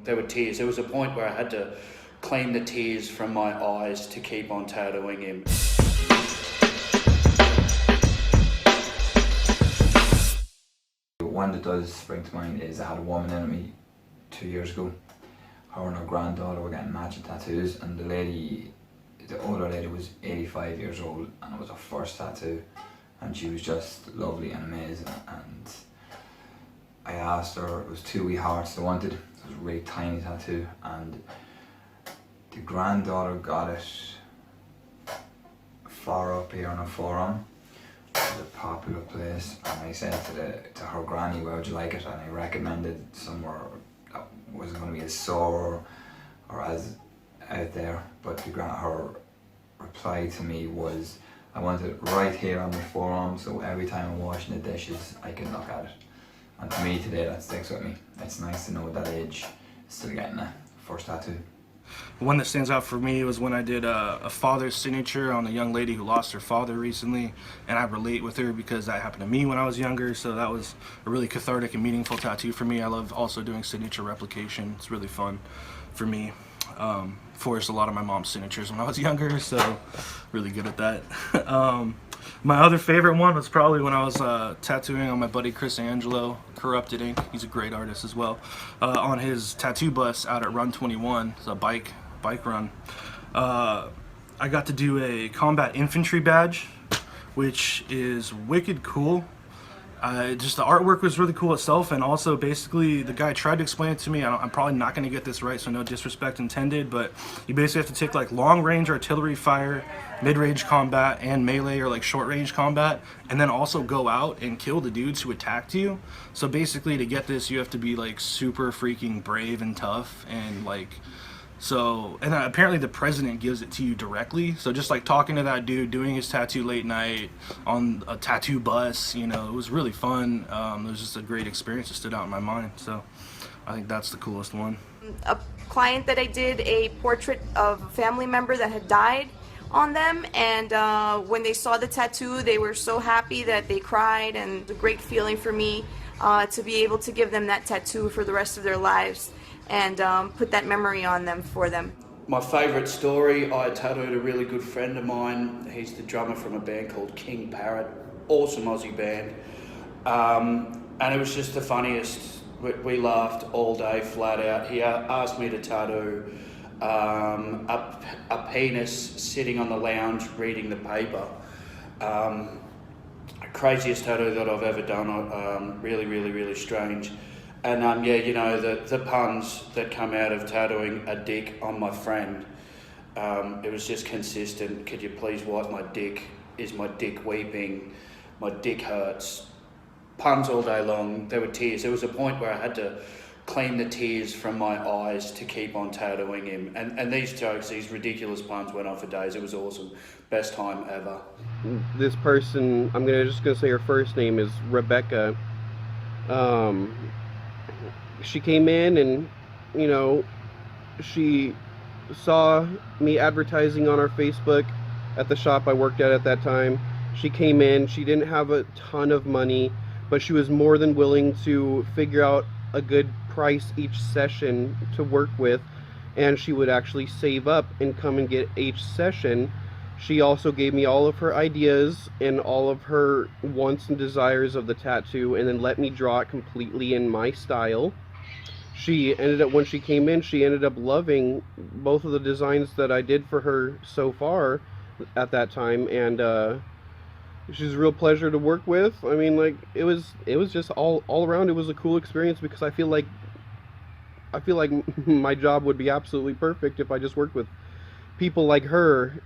There were tears. There was a point where I had to clean the tears from my eyes to keep on tattooing him. One that does spring to mind is I had a woman in me 2 years ago. Her and her granddaughter were getting matching tattoos, and the older lady was 85 years old, and it was her first tattoo, and she was just lovely and amazing. And I asked her, it was two wee hearts they wanted. It was a really tiny tattoo, and the granddaughter got it far up here on her forearm. It was a popular place, and I said to her granny, where would you like it? And I recommended somewhere that wasn't going to be as sore or as out there. But her reply to me was, I want it right here on my forearm, so every time I'm washing the dishes I can look at it. And to me today, that sticks with me. It's nice to know at that age still getting a first tattoo. The one that stands out for me was when I did a father's signature on a young lady who lost her father recently, and I relate with her because that happened to me when I was younger, so that was a really cathartic and meaningful tattoo for me. I love also doing signature replication. It's really fun for me. Forged a lot of my mom's signatures when I was younger, so really good at that. My other favorite one was probably when I was tattooing on my buddy Chris Angelo, Corrupted Ink. He's a great artist as well. On his tattoo bus out at Run 21, it's a bike run. I got to do a combat infantry badge, which is wicked cool. Just the artwork was really cool itself, and also basically the guy tried to explain it to me. I'm probably not going to get this right, so no disrespect intended, but you basically have to take like long range artillery fire, mid-range combat, and melee or like short range combat, and then also go out and kill the dudes who attacked you. So basically to get this you have to be like super freaking brave and tough, and like so, and then apparently the president gives it to you directly. So just like talking to that dude, doing his tattoo late night on a tattoo bus, you know, it was really fun. It was just a great experience that stood out in my mind. So I think that's the coolest one. A client that I did a portrait of a family member that had died on them, and when they saw the tattoo, they were so happy that they cried, and it's a great feeling for me to be able to give them that tattoo for the rest of their lives, and put that memory on them for them. My favourite story, I tattooed a really good friend of mine. He's the drummer from a band called King Parrot, awesome Aussie band. And it was just the funniest. We laughed all day flat out. He asked me to tattoo a penis sitting on the lounge reading the paper. Craziest tattoo that I've ever done, really strange. And yeah, you know, the puns that come out of tattooing a dick on my friend, it was just consistent. Could you please wipe my dick? Is my dick weeping? My dick hurts. Puns all day long. There were tears. There was a point where I had to clean the tears from my eyes to keep on tattooing him. And these jokes, these ridiculous puns went on for days. It was awesome. Best time ever. This person, I'm just gonna say her first name is Rebecca. She came in and, you know, she saw me advertising on our Facebook at the shop I worked at that time. She came in, she didn't have a ton of money, but she was more than willing to figure out a good price each session to work with, and she would actually save up and come and get each session. She also gave me all of her ideas and all of her wants and desires of the tattoo, and then let me draw it completely in my style. She ended up, when she came in, she ended up loving both of the designs that I did for her so far at that time, and she's a real pleasure to work with. I mean, like, it was just all around, it was a cool experience, because I feel like my job would be absolutely perfect if I just worked with people like her